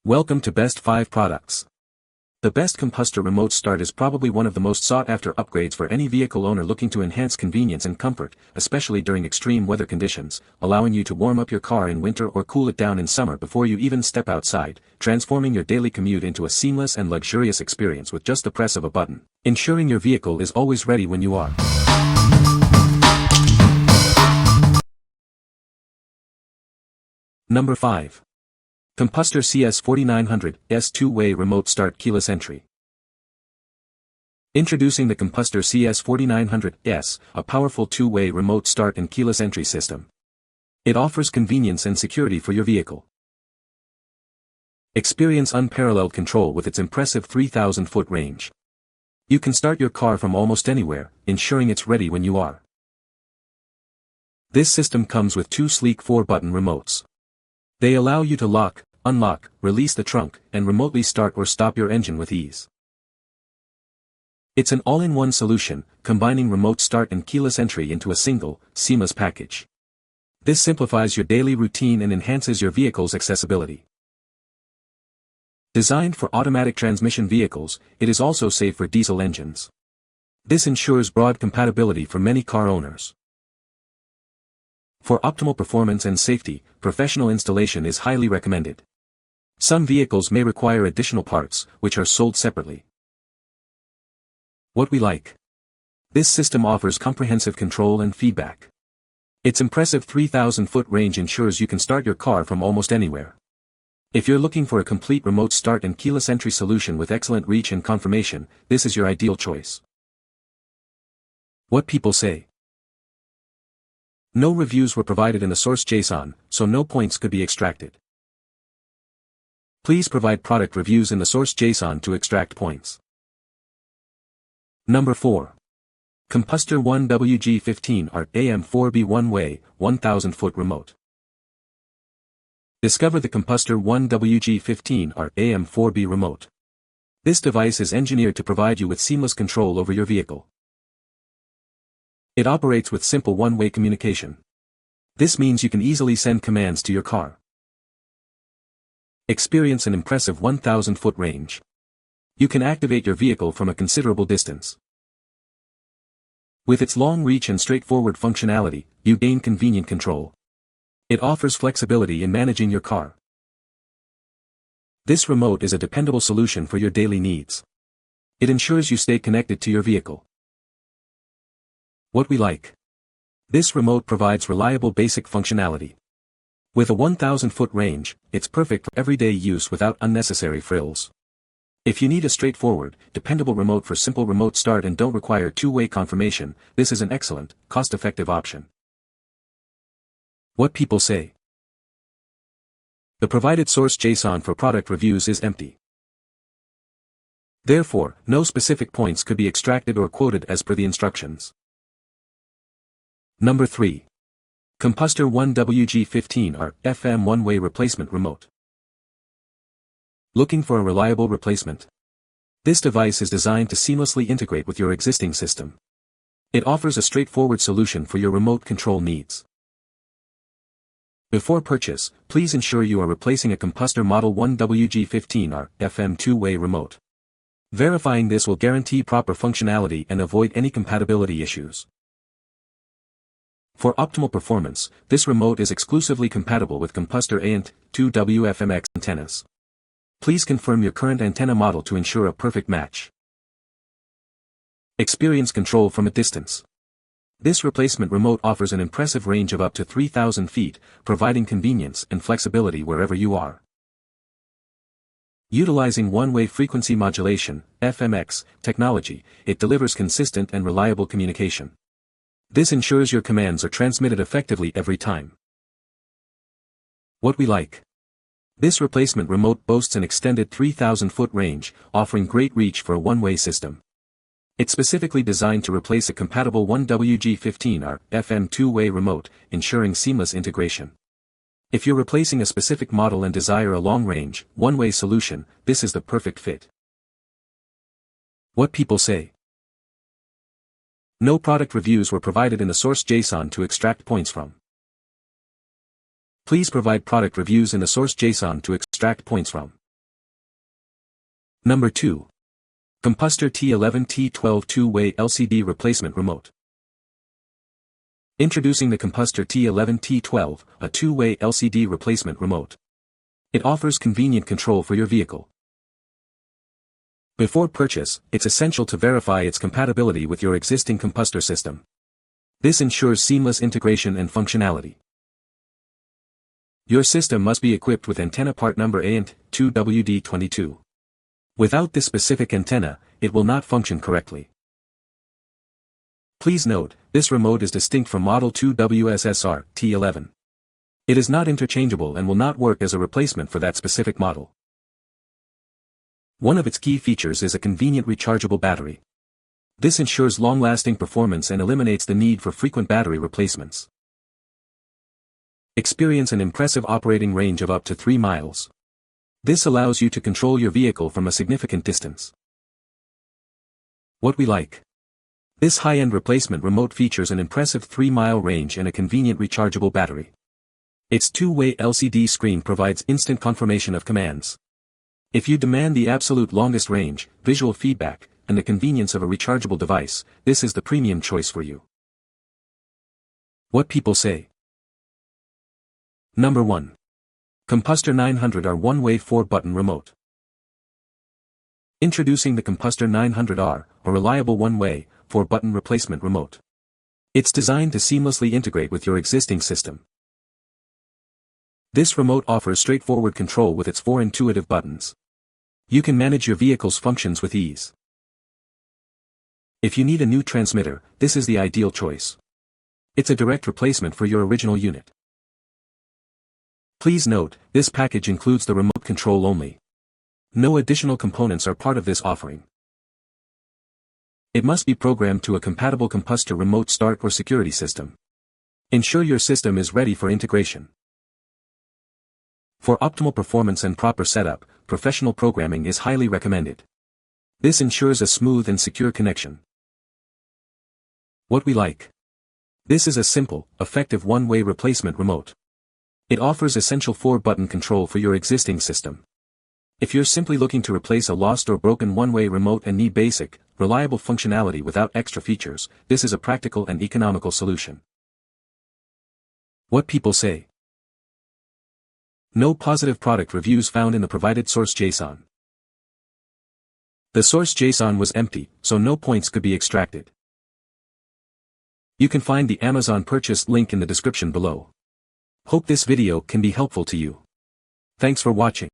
Welcome to Best 5 Products. The Best Compustar Remote Start is probably one of the most sought-after upgrades for any vehicle owner looking to enhance convenience and comfort, especially during extreme weather conditions, allowing you to warm up your car in winter or cool it down in summer before you even step outside, transforming your daily commute into a seamless and luxurious experience with just the press of a button, ensuring your vehicle is always ready when you are. Number 5. Compustar CS4900S Two-Way Remote Start Keyless Entry. Introducing the Compustar CS4900S, a powerful two-way remote start and keyless entry system. It offers convenience and security for your vehicle. Experience unparalleled control with its impressive 3,000-foot range. You can start your car from almost anywhere, ensuring it's ready when you are. This system comes with two sleek 4-button remotes. They allow you to lock, unlock, release the trunk, and remotely start or stop your engine with ease. It's an all-in-one solution, combining remote start and keyless entry into a single, seamless package. This simplifies your daily routine and enhances your vehicle's accessibility. Designed for automatic transmission vehicles, it is also safe for diesel engines. This ensures broad compatibility for many car owners. For optimal performance and safety, professional installation is highly recommended. Some vehicles may require additional parts, which are sold separately. What we like. This system offers comprehensive control and feedback. Its impressive 3,000-foot range ensures you can start your car from almost anywhere. If you're looking for a complete remote start and keyless entry solution with excellent reach and confirmation, this is your ideal choice. What people say. No reviews were provided in the source JSON, so no points could be extracted. Please provide product reviews in the source JSON to extract points. Number 4. Compustar 1WG15R AM4B One-Way, 1000-Foot Remote. Discover the Compustar 1WG15R AM4B Remote. This device is engineered to provide you with seamless control over your vehicle. It operates with simple one-way communication. This means you can easily send commands to your car. Experience an impressive 1,000-foot range. You can activate your vehicle from a considerable distance. With its long reach and straightforward functionality, you gain convenient control. It offers flexibility in managing your car. This remote is a dependable solution for your daily needs. It ensures you stay connected to your vehicle. What we like. This remote provides reliable basic functionality. With a 1,000-foot range, it's perfect for everyday use without unnecessary frills. If you need a straightforward, dependable remote for simple remote start and don't require two-way confirmation, this is an excellent, cost-effective option. What people say. The provided source JSON for product reviews is empty. Therefore, no specific points could be extracted or quoted as per the instructions. Number 3. Compustar 1WG15R FM One-Way Replacement Remote. Looking for a reliable replacement? This device is designed to seamlessly integrate with your existing system. It offers a straightforward solution for your remote control needs. Before purchase, please ensure you are replacing a Compustar Model 1WG15R FM two-way remote. Verifying this will guarantee proper functionality and avoid any compatibility issues. For optimal performance, this remote is exclusively compatible with Compustar ANT 2WFMX antennas. Please confirm your current antenna model to ensure a perfect match. Experience control from a distance. This replacement remote offers an impressive range of up to 3,000 feet, providing convenience and flexibility wherever you are. Utilizing one-way frequency modulation, FMX, technology, it delivers consistent and reliable communication. This ensures your commands are transmitted effectively every time. What we like. This replacement remote boasts an extended 3,000-foot range, offering great reach for a one-way system. It's specifically designed to replace a compatible 1WG15R FM two-way remote, ensuring seamless integration. If you're replacing a specific model and desire a long-range, one-way solution, this is the perfect fit. What people say. No product reviews were provided in the source JSON to extract points from. Please provide product reviews in the source JSON to extract points from. Number 2. Compustar T11 T12 Two-Way LCD Replacement Remote. Introducing the Compustar T11 T12, a two-way LCD replacement remote. It offers convenient control for your vehicle. Before purchase, it's essential to verify its compatibility with your existing Compustar system. This ensures seamless integration and functionality. Your system must be equipped with antenna part number ANT2WD22. Without this specific antenna, it will not function correctly. Please note, this remote is distinct from Model 2 WSSR T11. It is not interchangeable and will not work as a replacement for that specific model. One of its key features is a convenient rechargeable battery. This ensures long-lasting performance and eliminates the need for frequent battery replacements. Experience an impressive operating range of up to 3 miles. This allows you to control your vehicle from a significant distance. What we like. This high-end replacement remote features an impressive 3-mile range and a convenient rechargeable battery. Its two-way LCD screen provides instant confirmation of commands. If you demand the absolute longest range, visual feedback, and the convenience of a rechargeable device, this is the premium choice for you. What people say. Number 1. Compustar 900R One-Way 4-Button Remote. Introducing the Compustar 900R, a reliable one-way, 4-button replacement remote. It's designed to seamlessly integrate with your existing system. This remote offers straightforward control with its 4 intuitive buttons. You can manage your vehicle's functions with ease. If you need a new transmitter, this is the ideal choice. It's a direct replacement for your original unit. Please note, this package includes the remote control only. No additional components are part of this offering. It must be programmed to a compatible Compustar Remote Start or security system. Ensure your system is ready for integration. For optimal performance and proper setup, professional programming is highly recommended. This ensures a smooth and secure connection. What we like. This is a simple, effective one-way replacement remote. It offers essential 4-button control for your existing system. If you're simply looking to replace a lost or broken one-way remote and need basic, reliable functionality without extra features, this is a practical and economical solution. What people say. No positive product reviews found in the provided source JSON. The source JSON was empty, so no points could be extracted. You can find the Amazon purchase link in the description below. Hope this video can be helpful to you. Thanks for watching.